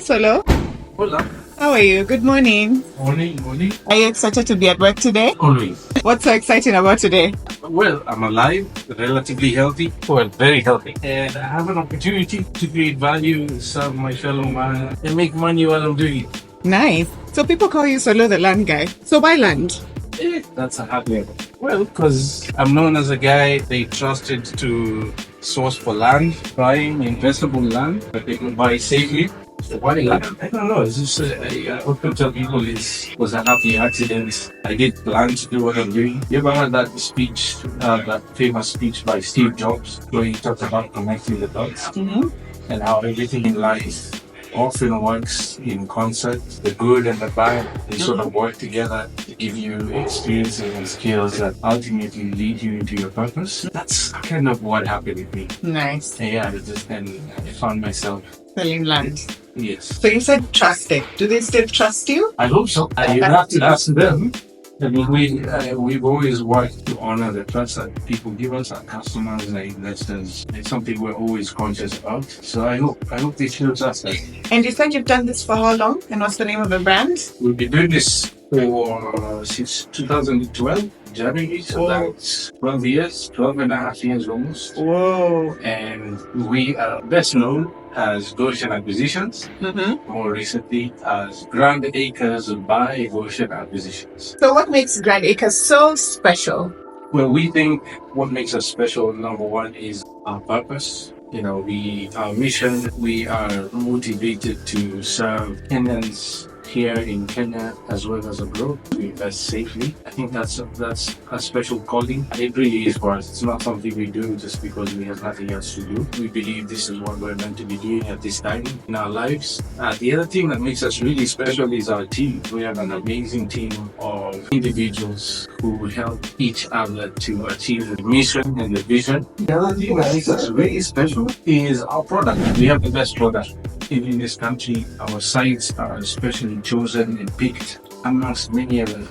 Solo. Hola. How are you? Good morning. Morning. Are you excited to be at work today? Always. What's so exciting about today? Well, I'm alive, relatively healthy. Well, very healthy. And I have an opportunity to create value, serve my fellow man, and make money while I'm doing it. Nice. So people call you Solo the land guy. So why land? That's a hard level. Well, because I'm known as a guy they trusted to source for land, buying investable land that they could buy safely. So why land? I don't know. It's just what I tell people was a happy accident. I did plan to do what I'm doing. You ever heard that speech, that famous speech by Steve Jobs, where he talked about connecting the dots and how everything in life often works in concert. The good and the bad, they sort of work together to give you experiences and skills that ultimately lead you into your purpose. That's kind of what happened with me. Nice. Yeah, and I found myself. Selling land. Yes. So you said trusted. Do they still trust you? I hope so. You have to ask them. I mean, we've always worked to honor the trust that people give us, our customers, our investors. It's something we're always conscious about. So I hope they still trust us. And you said you've done this for how long? And what's the name of the brand? We've been doing this for since 2012. January, so that's 12 years, 12 and a half years almost. Whoa. And we are best known as Goshen Acquisitions, more recently as Grand Acres by Goshen Acquisitions. So what makes Grand Acres so special? Well, we think what makes us special, number one, is our purpose. Our mission, we are motivated to serve Kenyans here in Kenya as well as abroad to invest safely. I think that's a special calling. It really is for us. It's not something we do just because we have nothing else to do. We believe this is what we're meant to be doing at this time in our lives. The other thing that makes us really special is our team. We have an amazing team of individuals who help each other to achieve the mission and the vision. The other thing that makes us really special is our product. We have the best product in this country. Our sites are especially chosen and picked amongst many others.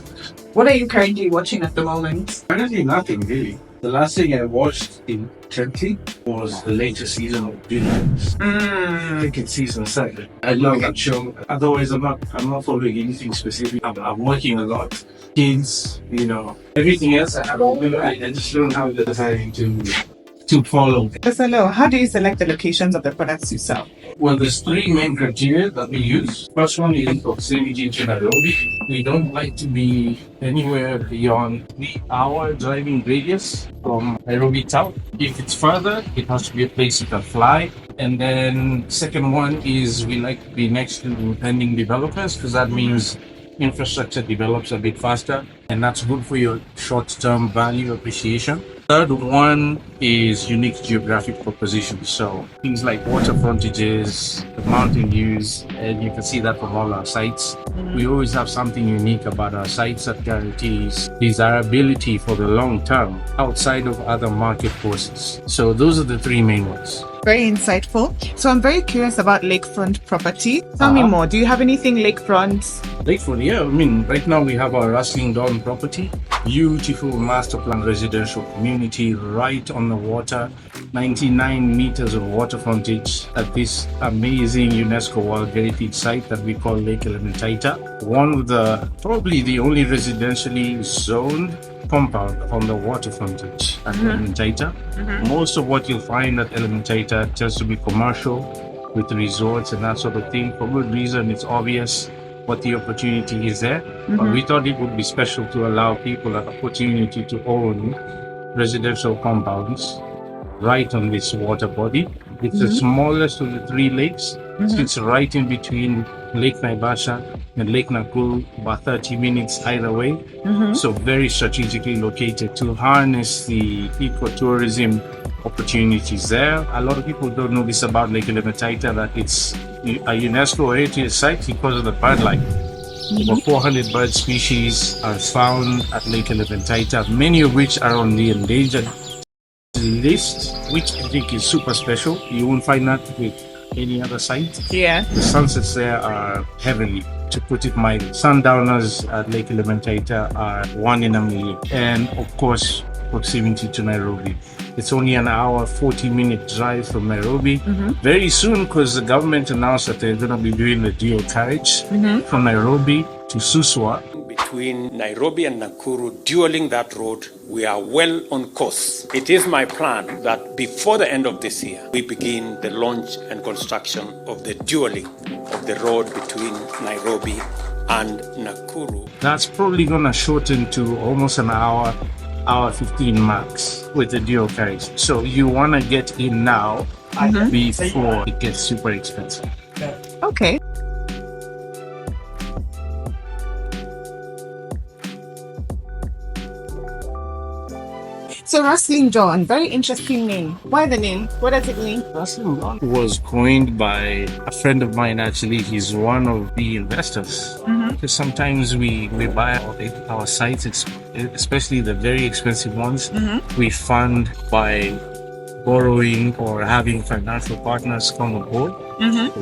What are you currently watching at the moment? Currently nothing really. The last thing I watched intently was the latest season of Billions. I think it's season 7. I love that show. Otherwise, I'm not following anything specific. I'm working a lot. Kids, everything else. I just don't have the time to follow. Solo, how do you select the locations of the products you sell? Well, there's 3 main criteria that we use. First one is proximity to Nairobi. We don't like to be anywhere beyond 3-hour driving radius from Nairobi town. If it's further, it has to be a place you can fly. And then second one is we like to be next to pending developers because that means infrastructure develops a bit faster and that's good for your short-term value appreciation. Third one is unique geographic proposition. So things like water frontages, the mountain views, and you can see that from all our sites. We always have something unique about our sites that guarantees desirability for the long term outside of other market forces. So those are the 3 main ones. Very insightful. So I'm very curious about lakefront property. Tell me more. Do you have anything lakefront? Lakefront, yeah. I mean, right now we have our Rustling Dawn property. Beautiful master plan residential community right on the water. 99 meters of water frontage at this amazing UNESCO World Heritage Site that we call Lake Elementaita. One of probably the only residentially zoned compound on the water frontage at Elementaita. Most of what you'll find at Elementaita tends to be commercial with resorts and that sort of thing. For good reason, it's obvious what the opportunity is there. But we thought it would be special to allow people an opportunity to own residential compounds right on this water body. It's the smallest of the 3 lakes. It's right in between Lake Naivasha and Lake Nakuru, about 30 minutes either way. So very strategically located to harness the ecotourism opportunities there. A lot of people don't know this about Lake Elementaita, that it's a UNESCO heritage site because of the bird life. Over 400 bird species are found at Lake Elementaita, many of which are on the endangered list, which I think is super special. You won't find that with any other site. Yeah. The sunsets there are heavenly, to put it mildly. Sundowners at Lake Elementaita are 1 in a million. And of course, proximity to Nairobi. It's only an hour, 40-minute drive from Nairobi. Very soon, because the government announced that they're going to be doing the dual carriage from Nairobi to Suswa. Between Nairobi and Nakuru, dualing that road, we are well on course. It is my plan that before the end of this year, we begin the launch and construction of the dualing of the road between Nairobi and Nakuru. That's probably going to shorten to almost an hour, hour 15 max with the dual carriage. So you want to get in now before it gets super expensive. Okay. So Rustling Dawn, very interesting name. Why the name? What does it mean? Rustling Dawn was coined by a friend of mine. Actually, he's one of the investors. Because sometimes we buy our sites, especially the very expensive ones, we fund by borrowing or having financial partners come on board.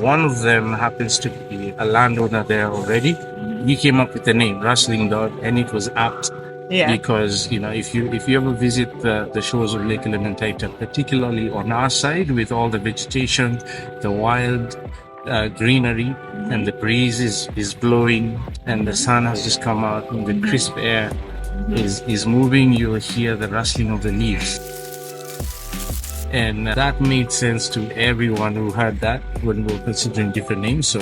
One of them happens to be a landowner there already. We came up with the name Rustling Dawn, and it was apt. Yeah. Because if you ever visit the shores of Lake Elementaita, particularly on our side with all the vegetation, the wild greenery, and the breeze is blowing, and the sun has just come out, and the crisp air is moving, you'll hear the rustling of the leaves. And that made sense to everyone who heard that when we were considering different names. So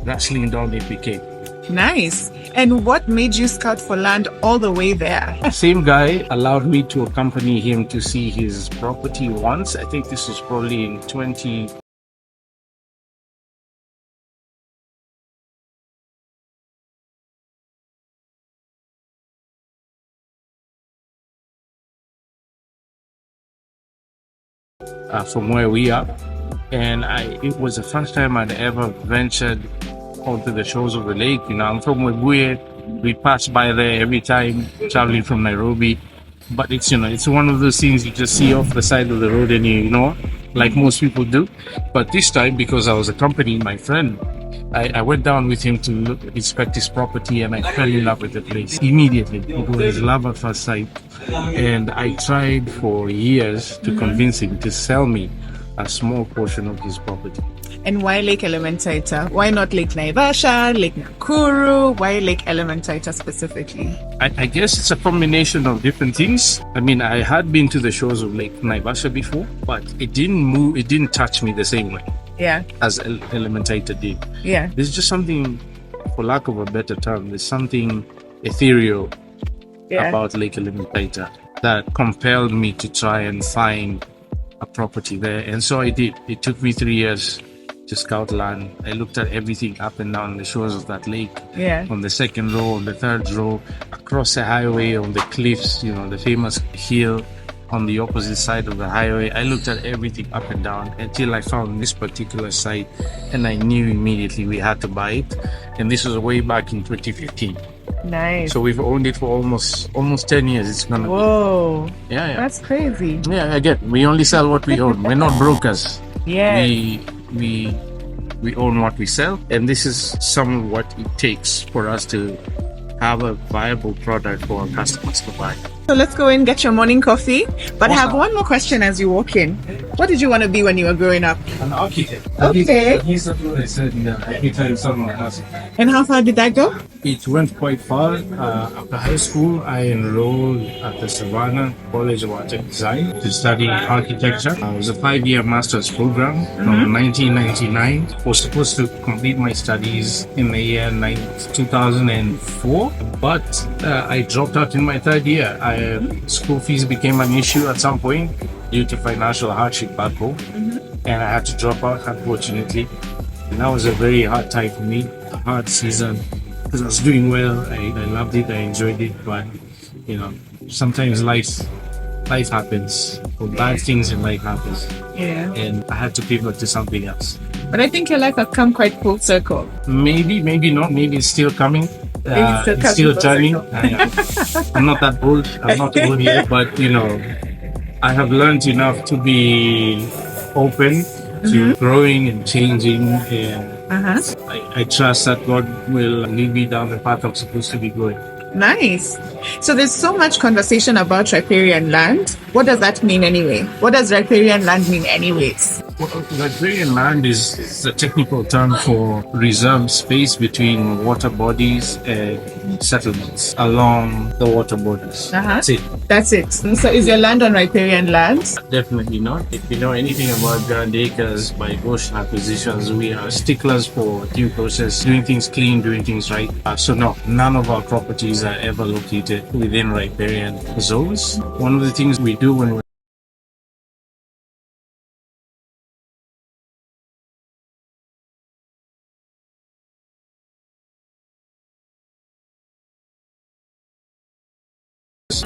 Rustling Dawn it became. Nice. And what made you scout for land all the way there? Same guy allowed me to accompany him to see his property once. I think this was probably in 20. From where we are, and it was the first time I'd ever ventured onto the shores of the lake. I'm from Wangwe. We pass by there every time traveling from Nairobi, but it's one of those things you just see off the side of the road and you ignore, like most people do. But this time, because I was accompanying my friend, I went down with him to inspect his property, and I fell in love with the place immediately. It was love at first sight, and I tried for years to convince him to sell me a small portion of his property. And why Lake Elementaita? Why not Lake Naivasha, Lake Nakuru? Why Lake Elementaita specifically? I guess it's a combination of different things. I mean, I had been to the shores of Lake Naivasha before, but it didn't touch me the same way. Yeah. As Elementaita did. Yeah. There's just something, for lack of a better term, there's something ethereal about Lake Elementaita that compelled me to try and find a property there. And so I did. It took me 3 years to scout land. I looked at everything up and down the shores of that lake. Yeah. On the second row, on the third row, across the highway, on the cliffs, the famous hill on the opposite side of the highway. I looked at everything up and down until I found this particular site, and I knew immediately we had to buy it. And this was way back in 2015. Nice. So we've owned it for almost 10 years. It's gonna Whoa. be. Yeah. That's crazy. Yeah, again, we only sell what we own. We're not brokers. Yeah. We own what we sell, and this is some of what it takes for us to have a viable product for our customers to buy. So let's go in, get your morning coffee. But I have one more question as you walk in. What did you want to be when you were growing up? An architect. Okay. He's what I said every time someone asks. And how far did that go? It went quite far. After high school, I enrolled at the Savannah College of Art and Design to study architecture. It was a 5-year master's program from 1999. I was supposed to complete my studies in the year 2004, but I dropped out in my third year. School fees became an issue at some point due to financial hardship back home, and I had to drop out, unfortunately. And that was a very hard time for me, a hard season, because I was doing well. I loved it, I enjoyed it, but sometimes life happens, or bad things in life happens. Yeah. And I had to pivot to something else. But I think your life has come quite full circle. Maybe not. Maybe it's still coming. It's still turning. I'm not that old. I'm not old yet, but I have learned enough to be open to growing and changing, and I trust that God will lead me down the path I'm supposed to be going. Nice. So there's so much conversation about riparian land. What does that mean anyway? What does riparian land mean anyways? Well, riparian land is a technical term for reserved space between water bodies and settlements along the water bodies. That's it. That's it. So is your land on riparian land? Definitely not. If you know anything about Grand Acres by Goshen acquisitions, we are sticklers for due process, doing things clean, doing things right. So no, none of our properties are ever located within riparian zones. One of the things we do when we're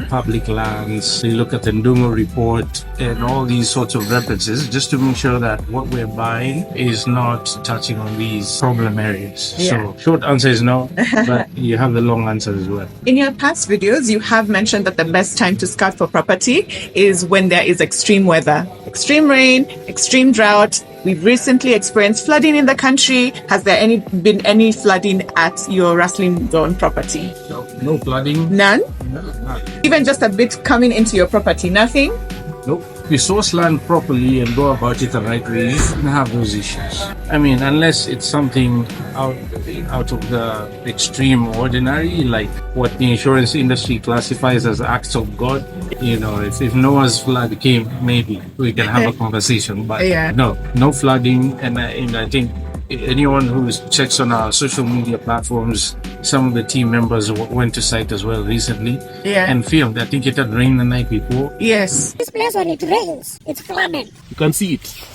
public lands, we look at the Ndungu report and all these sorts of references just to make sure that what we're buying is not touching on these problem areas. Yeah. So short answer is no, but you have the long answer as well. In your past videos, you have mentioned that the best time to scout for property is when there is extreme weather, extreme rain, extreme drought. We've recently experienced flooding in the country. Has there been any flooding at your rustling zone property? No flooding. None? No, none. Even just a bit coming into your property? Nothing? Nope. If you source land properly and go about it the right way, you shouldn't have those issues. I mean, unless it's something out of the extreme ordinary, like what the insurance industry classifies as acts of God. You know, if Noah's flood came, maybe we can have a conversation. But no flooding. And I think anyone who checks on our social media platforms, some of the team members went to site as well recently and filmed. I think it had rained the night before. Yes. This place, when it rains, it's flooded. You can see it.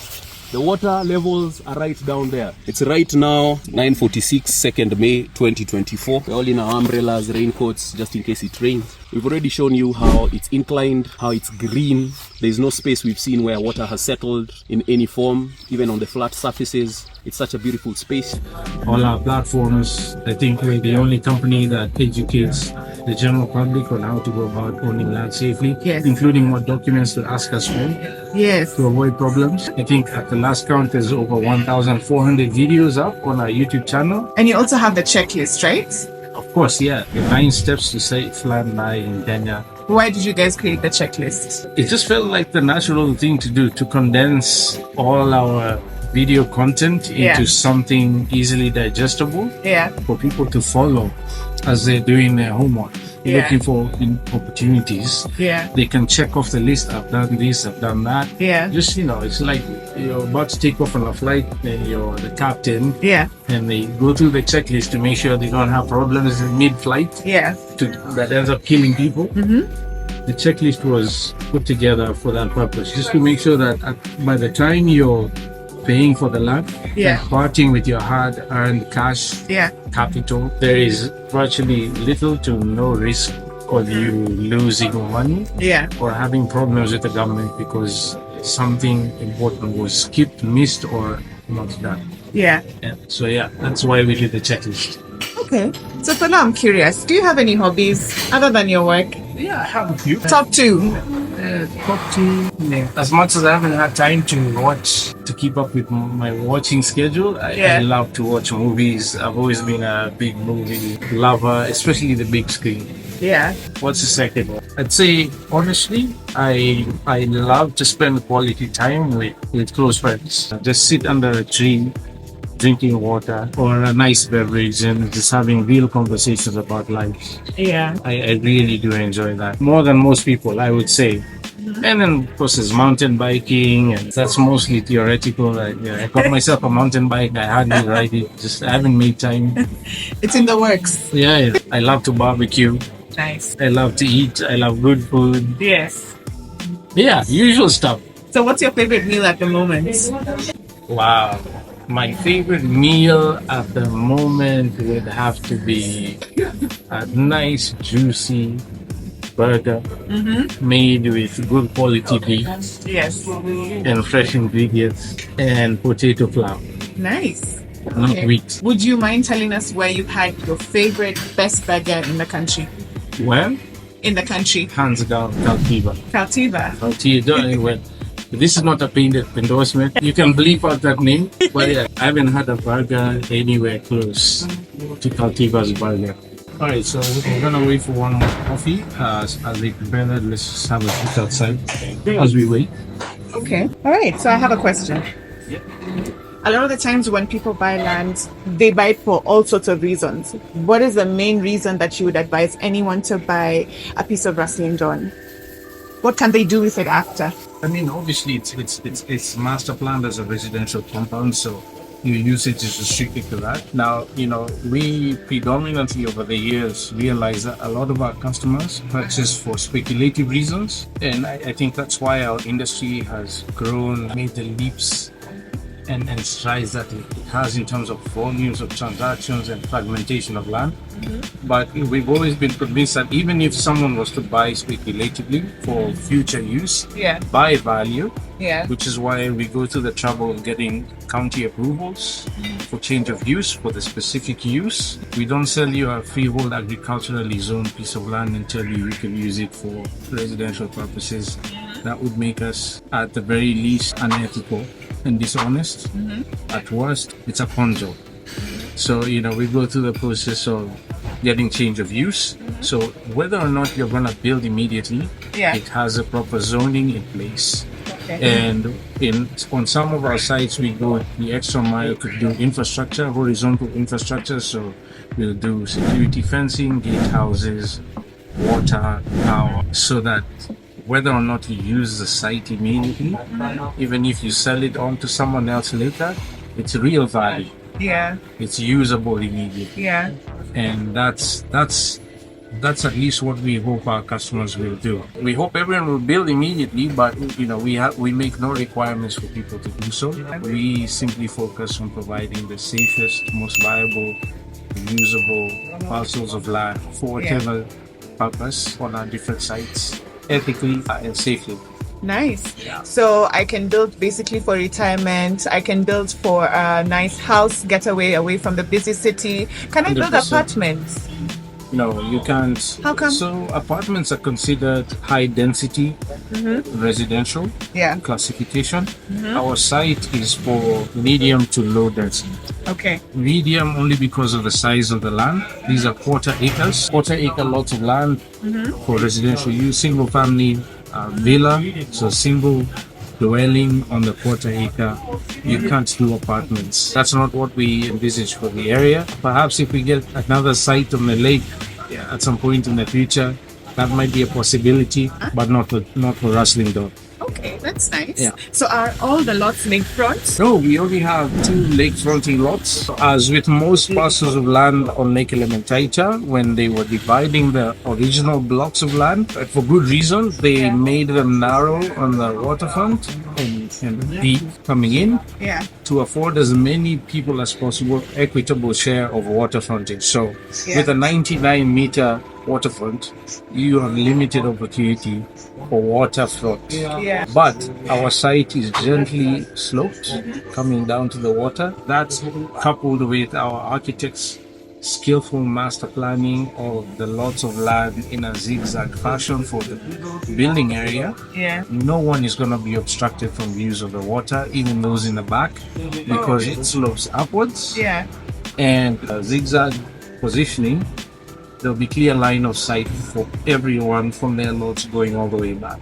The water levels are right down there. It's right now 9:46, 2nd May 2024. We're all in our umbrellas, raincoats, just in case it rains. We've already shown you how it's inclined, how it's green. There's no space we've seen where water has settled in any form, even on the flat surfaces. It's such a beautiful space. All our platforms, I think we're the only company that educates the general public on how to go about owning land safely, including what documents to ask us for to avoid problems. I think at the last count, there's over 1,400 videos up on our YouTube channel. And you also have the checklist, right? Of course, the 9 steps to safe land in Kenya. Why did you guys create the checklist? It just felt like the natural thing to do, to condense all our video content into something easily digestible for people to follow as they're doing their homework, looking for opportunities. They can check off the list. I've done this, I've done that. Just, it's like you're about to take off on a flight and you're the captain. And they go through the checklist to make sure they don't have problems in mid-flight that ends up killing people. The checklist was put together for that purpose, just to make sure that by the time you're paying for the land and parting with your hard-earned cash capital, there is virtually little to no risk of you losing money or having problems with the government because something important was skipped, missed, or not done. So that's why we did the checklist. Okay. So for now, I'm curious. Do you have any hobbies other than your work? Yeah, I have a few. Top 2. Top 2. As much as I haven't had time to watch, to keep up with my watching schedule, I love to watch movies. I've always been a big movie lover, especially the big screen. What's the second one? I'd say, honestly, I love to spend quality time with close friends. Just sit under a tree, drinking water or a nice beverage and just having real conversations about life. I really do enjoy that. More than most people, I would say. And then, of course, there's mountain biking, and that's mostly theoretical. I got myself a mountain bike. I hardly ride it. I haven't made time. It's in the works. I love to barbecue. Nice. I love to eat. I love good food. Usual stuff. So what's your favorite meal at the moment? Wow. My favorite meal at the moment would have to be a nice, juicy burger made with good quality beef and fresh ingredients and potato flour. Nice. Not wheat. Would you mind telling us where you had your favorite, best burger in the country? Where? In the country. Hands down, Caltiva. Caltiva. This is not a paid endorsement. You can bleep out that name, but I haven't had a burger anywhere close to Caltiva's burger. All right, so we're gonna wait for one more coffee. As they prepare that, let's just have a sit outside as we wait. Okay. All right. So I have a question. A lot of the times when people buy land, they buy it for all sorts of reasons. What is the main reason that you would advise anyone to buy a piece of rustling dawn? What can they do with it after? I mean, obviously, it's master planned as a residential compound, so your usage is restricted to that. Now, we predominantly over the years realize that a lot of our customers purchase for speculative reasons, and I think that's why our industry has grown, made the leaps and strides that it has in terms of volumes of transactions and fragmentation of land. But we've always been convinced that even if someone was to buy speculatively for future use, buy value, which is why we go through the trouble of getting county approvals for change of use for the specific use. We don't sell you a freehold agriculturally zoned piece of land and tell you can use it for residential purposes. That would make us, at the very least, unethical and dishonest. At worst, it's a con job. So, we go through the process of getting change of use. So whether or not you're going to build immediately, it has a proper zoning in place. And on some of our sites, we go the extra mile to do infrastructure, horizontal infrastructure. So we'll do security fencing, gatehouses, water, power, so that whether or not you use the site immediately, even if you sell it on to someone else later, it's real value. It's usable immediately. And that's at least what we hope our customers will do. We hope everyone will build immediately, but we make no requirements for people to do so. We simply focus on providing the safest, most viable, usable parcels of land for whatever purpose on our different sites, ethically and safely. Nice. So I can build basically for retirement. I can build for a nice house, getaway away from the busy city. Can I build 100%. apartments? No, you can't. How come? So apartments are considered high density residential classification. Our site is for medium to low density. Okay. Medium only because of the size of the land. These are quarter acres lots of land for residential use, single family villa, so single dwelling on the quarter acre. You can't do apartments. That's not what we envisage for the area. Perhaps if we get another site on the lake at some point in the future, that might be a possibility, but not for Rustling Dawn. Okay, that's nice. So are all the lots lakefront? No, we only have 2 lakefronting lots. As with most parcels of land on Lake Elementaita, when they were dividing the original blocks of land, for good reason, they made them narrow on the waterfront and deep coming in to afford as many people as possible equitable share of water frontage. So with a 99-meter waterfront, you have limited opportunity for waterfront. But our site is gently sloped coming down to the water. That's coupled with our architects' skillful master planning of the lots of land in a zigzag fashion for the building area. No one is going to be obstructed from views of the water, even those in the back, because it slopes upwards. And zigzag positioning, there'll be clear line of sight for everyone from their lots going all the way back.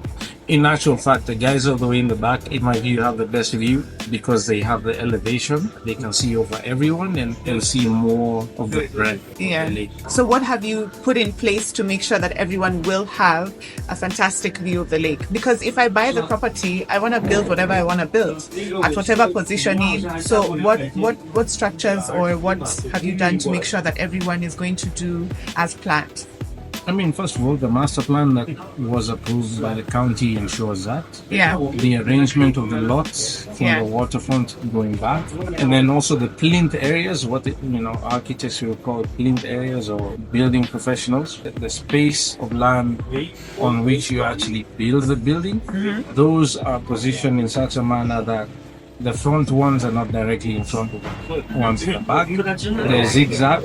In actual fact, the guys all the way in the back, in my view, have the best view because they have the elevation. They can see over everyone and they'll see more of the breadth of the lake. So what have you put in place to make sure that everyone will have a fantastic view of the lake? Because if I buy the property, I want to build whatever I want to build at whatever position in. So what structures or what have you done to make sure that everyone is going to do as planned? I mean, first of all, the master plan that was approved by the county ensures that. The arrangement of the lots from the waterfront going back, and then also the plinth areas, what architects will call plinth areas or building professionals, the space of land on which you actually build the building. Those are positioned in such a manner that the front ones are not directly in front of the ones in the back. They're zigzag.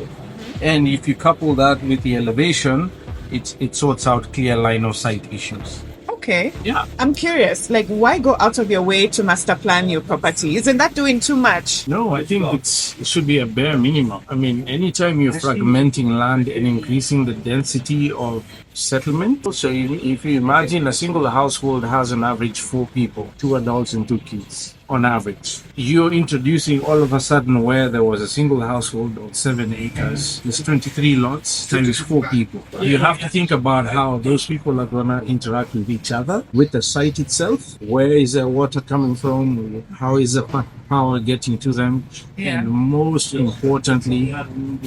And if you couple that with the elevation, it sorts out clear line of sight issues. Okay. Yeah. I'm curious, like, why go out of your way to master plan your property? Isn't that doing too much? No, I think it should be a bare minimum. I mean, anytime you're fragmenting land and increasing the density of settlement, so if you imagine a single household has an average 4 people, 2 adults and 2 kids on average. You're introducing all of a sudden where there was a single household of 7 acres, there's 23 lots times 4 people. You have to think about how those people are going to interact with each other, with the site itself. Where is the water coming from? How is the power getting to them? Yeah. And most importantly,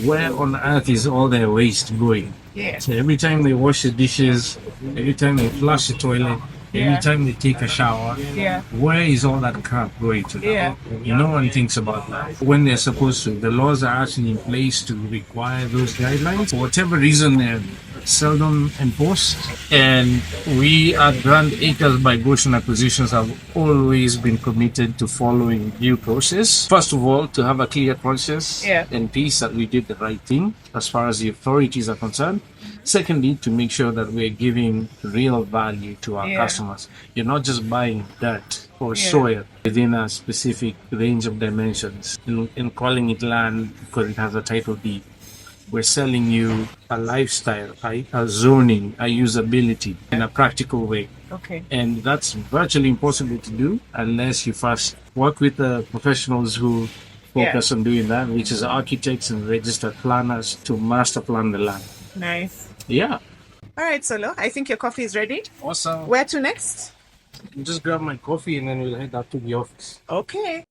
where on earth is all their waste going? Yeah. So every time they wash the dishes, every time they flush the toilet, every time they take a shower, Yeah. where is all that crap going to? Yeah. No one thinks about that. When they're supposed to, the laws are actually in place to require those guidelines. For whatever reason, they're seldom enforced. And we at Grand Acres by Goshen Acquisitions have always been committed to following due process. First of all, to have a clear conscience and peace that we did the right thing as far as the authorities are concerned. Secondly, to make sure that we're giving real value to our customers. You're not just buying dirt or soil within a specific range of dimensions and calling it land because it has a title deed. We're selling you a lifestyle, a zoning, a usability in a practical way. Okay. And that's virtually impossible to do unless you first work with the professionals who focus on doing that, which is architects and registered planners to master plan the land. Nice. Yeah. All right, Solo. I think your coffee is ready. Awesome. Where to next? Just grab my coffee and then we'll head up to the office. Okay.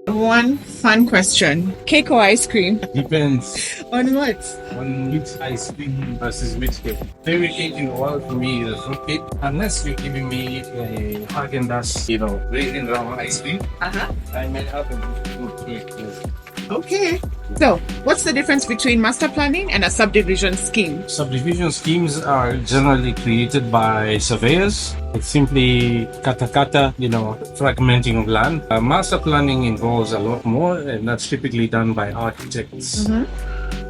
One fun question. Cake or ice cream? Depends On what? on which ice cream versus which cake. Favorite cake in the world for me is fruit cake. Unless you're giving me a Haagen-Dazs, raisin round ice cream, I may have a fruit cake. Okay. So, what's the difference between master planning and a subdivision scheme? Subdivision schemes are generally created by surveyors. It's simply kata, fragmenting of land. Master planning involves a lot more, and that's typically done by architects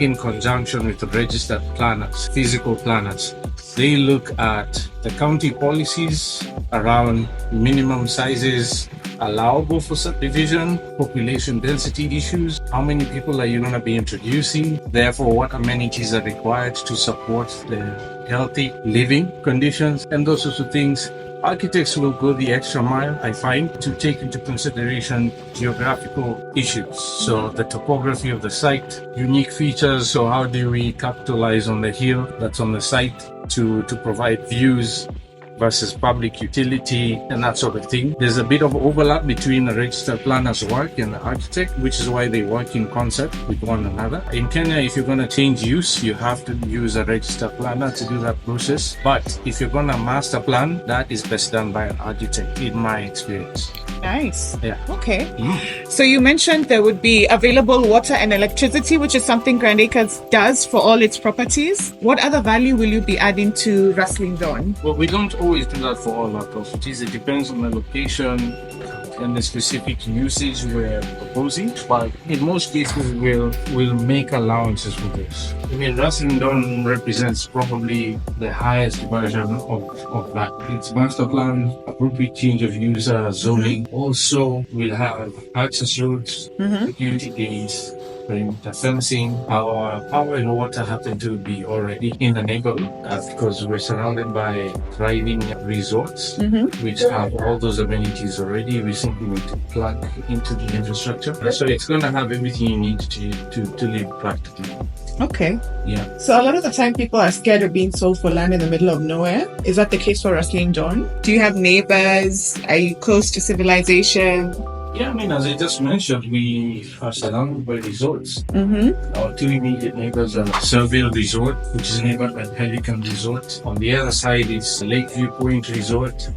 in conjunction with the registered planners, physical planners. They look at the county policies around minimum sizes allowable for subdivision, population density issues, how many people are you going to be introducing, therefore what amenities are required to support the healthy living conditions, and those sorts of things. Architects will go the extra mile, I find, to take into consideration geographical issues. So the topography of the site, unique features, so how do we capitalize on the hill that's on the site to provide views versus public utility and that sort of thing. There's a bit of overlap between the registered planner's work and the architect, which is why they work in concert with one another. In Kenya, if you're going to change use, you have to use a registered planner to do that process. But if you're going to master plan, that is best done by an architect, in my experience. Nice. Yeah. Okay. So you mentioned there would be available water and electricity, which is something Grand Acres does for all its properties. What other value will you be adding to Rustling Dawn? Well, we don't always do that for all our properties. It depends on the location and the specific usage we're proposing. But in most cases, we'll make allowances for this. I mean, Rustling Dawn represents probably the highest version of that. It's master plan, appropriate change of use, zoning. Also, we'll have access roads, security gates, perimeter fencing. Our power and water happen to be already in the neighborhood because we're surrounded by thriving resorts which have all those amenities already. We simply need to plug into the infrastructure. So it's going to have everything you need to live practically. Okay. Yeah. So a lot of the time people are scared of being sold for land in the middle of nowhere. Is that the case for Rustling Dawn? Do you have neighbors? Are you close to civilization? Yeah, I mean, as I just mentioned, we are surrounded by resorts. Our two immediate neighbors are Surville Resort, which is neighbored by Pelican Resort. On the other side is Lakeview Point Resort.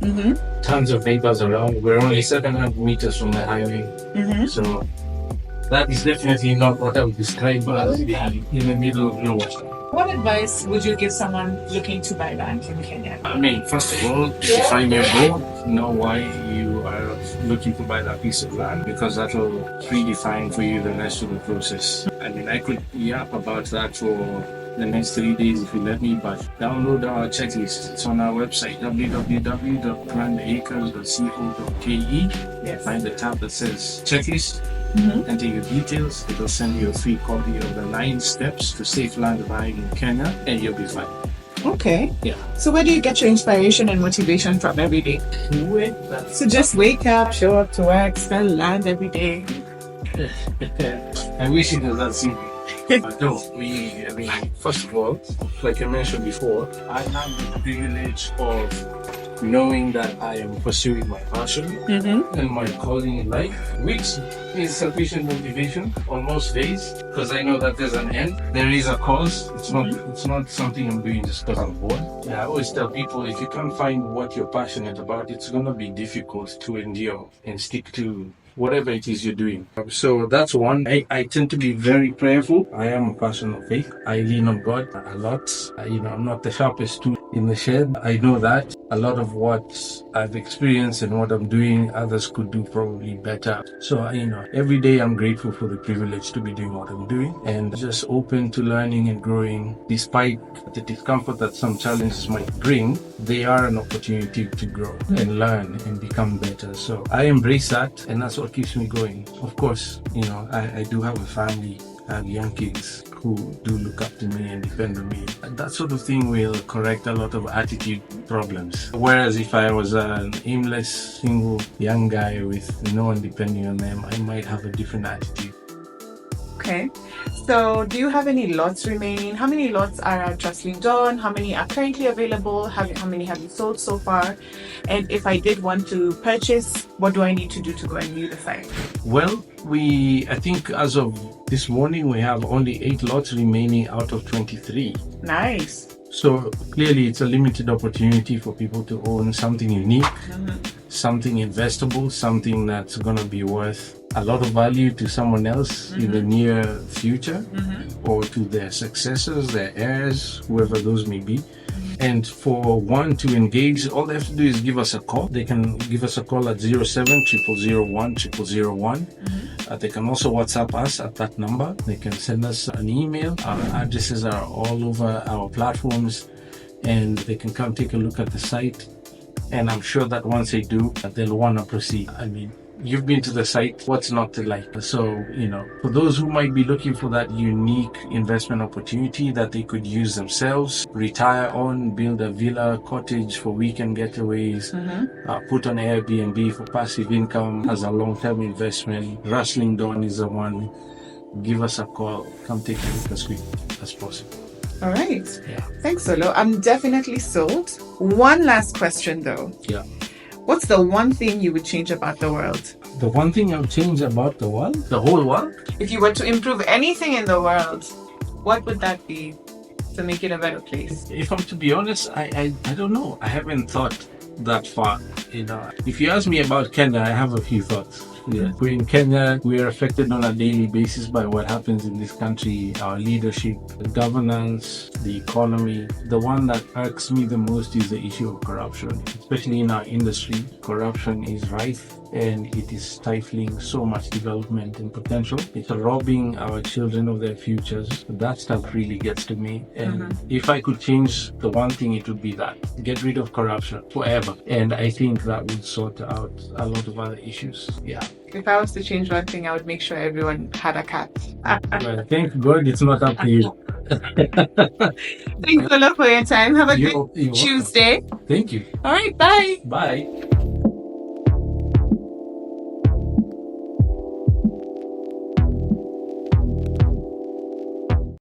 Tons of neighbors around. We're only 700 meters from the highway. So that is definitely not what I would describe as being in the middle of nowhere. What advice would you give someone looking to buy land in Kenya? I mean, first of all, define your goal. Know why you are looking to buy that piece of land, because that will predefine for you the rest of the process. I mean, I could yap about that for the next 3 days if you let me, but download our checklist. It's on our website, www.plantheacres.co.ke. Yes. Find the tab that says checklist, enter your details. It'll send you a free copy of the 9 steps to safe land buying in Kenya, and you'll be fine. Okay. Yeah. So where do you get your inspiration and motivation from every day? So just wake up, show up to work, spell land every day. I wish it was that simple. But no, first of all, like I mentioned before, I have the privilege of knowing that I am pursuing my passion and my calling in life, which is sufficient motivation on most days, because I know that there's an end. There is a cause. It's not something I'm doing just because I'm bored. Yeah, I always tell people, if you can't find what you're passionate about, it's gonna be difficult to endure and stick to whatever it is you're doing. So that's one. I tend to be very prayerful. I am a person of faith. I lean on God a lot. I'm not the sharpest tool in the shed. I know that. A lot of what I've experienced and what I'm doing, others could do probably better. So, every day I'm grateful for the privilege to be doing what I'm doing and just open to learning and growing. Despite the discomfort that some challenges might bring, they are an opportunity to grow and learn and become better. So I embrace that, and that's what keeps me going. Of course, I do have a family. I have young kids who do look up to me and depend on me. And that sort of thing will correct a lot of attitude problems. Whereas if I was an aimless, single young guy with no one depending on them, I might have a different attitude. Okay. So do you have any lots remaining? How many lots are at Jocelyn Dawn? How many are currently available? How many have you sold so far? And if I did want to purchase, what do I need to do to go and view the site? Well, I think as of this morning, we have only 8 lots remaining out of 23. Nice. So clearly it's a limited opportunity for people to own something unique, something investable, something that's going to be worth a lot of value to someone else in the near future or to their successors, their heirs, whoever those may be. And for one to engage, all they have to do is give us a call. They can give us a call at 07-001-0001. They can also WhatsApp us at that number. They can send us an email. Our addresses are all over our platforms, and they can come take a look at the site. And I'm sure that once they do, they'll want to proceed. You've been to the site, what's not to like? So, for those who might be looking for that unique investment opportunity that they could use themselves, retire on, build a villa, cottage for weekend getaways, put on Airbnb for passive income as a long-term investment, Rustling Dawn is the one. Give us a call. Come take a look as quick as possible. All right. Yeah. Thanks, Solo. I'm definitely sold. One last question, though. Yeah. What's the one thing you would change about the world? The one thing I would change about the world? The whole world? If you were to improve anything in the world, what would that be to make it a better place? If I'm to be honest, I don't know. I haven't thought that far. If you ask me about Kenya, I have a few thoughts. Yeah. We're in Kenya, we are affected on a daily basis by what happens in this country, our leadership, the governance, the economy. The one that irks me the most is the issue of corruption, especially in our industry. Corruption is rife and it is stifling so much development and potential. It's robbing our children of their futures. That stuff really gets to me. And if I could change the one thing, it would be that. Get rid of corruption forever. And I think that would sort out a lot of other issues. Yeah. If I was to change one thing, I would make sure everyone had a cat. Well, thank God it's not up to you. Thanks a lot for your time. Have a good Tuesday. Thank you. All right, bye. Bye.